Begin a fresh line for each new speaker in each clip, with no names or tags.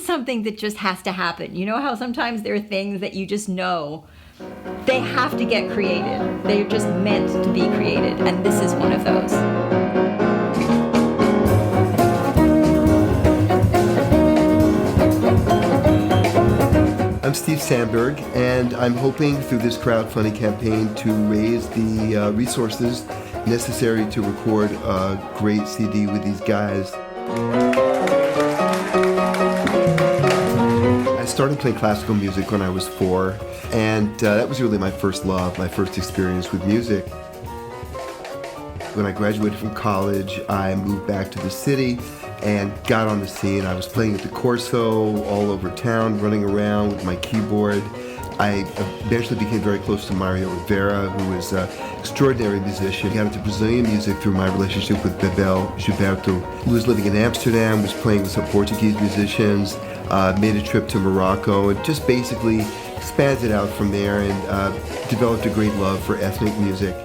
something that just has to happen. You know how sometimes there are things that you just know they have to get created. They're just meant to be created, and this is one of those.
I'm Steve Sandberg, and I'm hoping through this crowdfunding campaign to raise the resources necessary to record a great CD with these guys. I started playing classical music when I was 4, and that was really my first love, my first experience with music. When I graduated from college, I moved back to the city and got on the scene. I was playing at the Corso all over town, running around with my keyboard. I eventually became very close to Mario Rivera, who was an extraordinary musician. I got into Brazilian music through my relationship with Bebel Gilberto, who was living in Amsterdam, was playing with some Portuguese musicians, made a trip to Morocco, and just basically expanded out from there and developed a great love for ethnic music.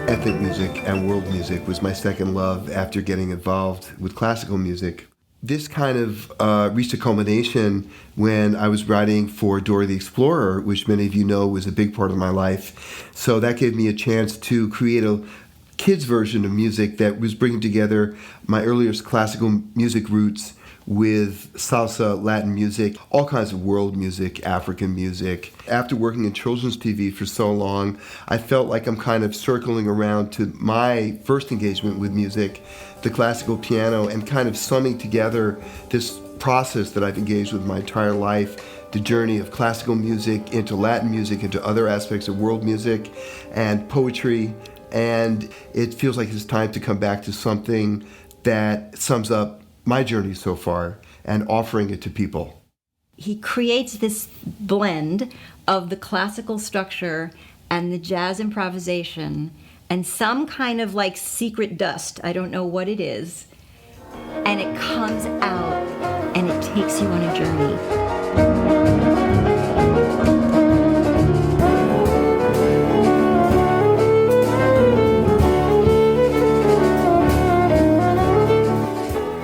Ethnic music and world music was my second love after getting involved with classical music. This kind of reached a culmination when I was writing for Dora the Explorer, which many of you know was a big part of my life. So that gave me a chance to create a kids' version of music that was bringing together my earliest classical music roots with salsa, Latin music, all kinds of world music, African music. After working in children's TV for so long, I felt like I'm kind of circling around to my first engagement with music, the classical piano, and kind of summing together this process that I've engaged with my entire life, the journey of classical music into Latin music, into other aspects of world music and poetry. And it feels like it's time to come back to something that sums up my journey so far and offering it to people.
He creates this blend of the classical structure and the jazz improvisation and some kind of like secret dust, I don't know what it is, and it comes out and it takes you on a journey.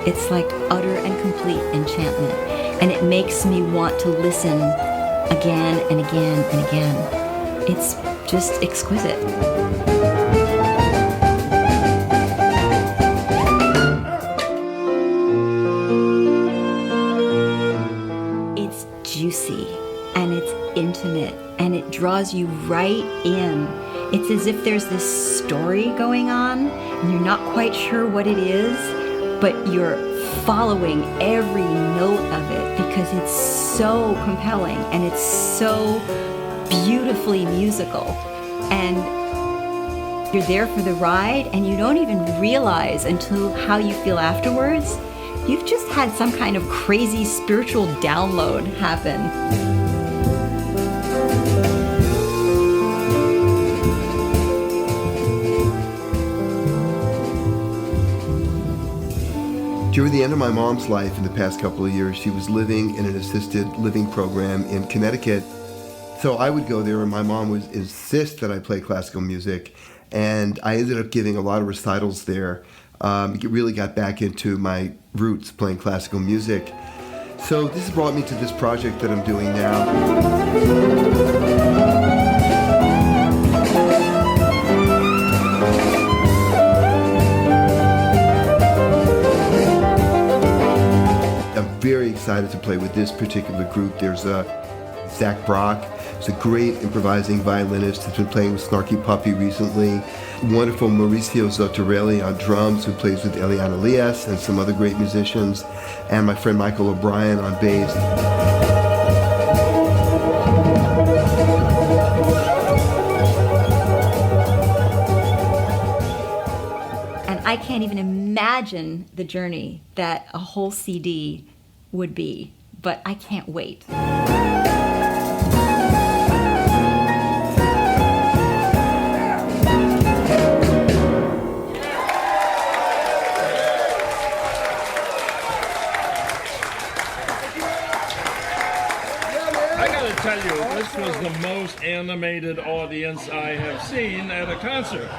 It's like utter and complete enchantment, and it makes me want to listen again and again and again. It's just exquisite. It's juicy, and it's intimate, and it draws you right in. It's as if there's this story going on, and you're not quite sure what it is, but you're following every note of it because it's so compelling and it's so beautifully musical. And you're there for the ride and you don't even realize until how you feel afterwards. You've just had some kind of crazy spiritual download happen.
During the end of my mom's life in the past couple of years, she was living in an assisted living program in Connecticut. So I would go there and my mom would insist that I play classical music. And I ended up giving a lot of recitals there. It really got back into my roots playing classical music. So this has brought me to this project that I'm doing now. Very excited to play with this particular group. There's Zach Brock, who's a great improvising violinist, who's been playing with Snarky Puppy recently. Wonderful Mauricio Zottarelli on drums, who plays with Eliana Elias and some other great musicians. And my friend Michael O'Brien on bass.
And I can't even imagine the journey that a whole CD would be, but I can't wait.
tell you, this was the most animated audience I have seen at a concert.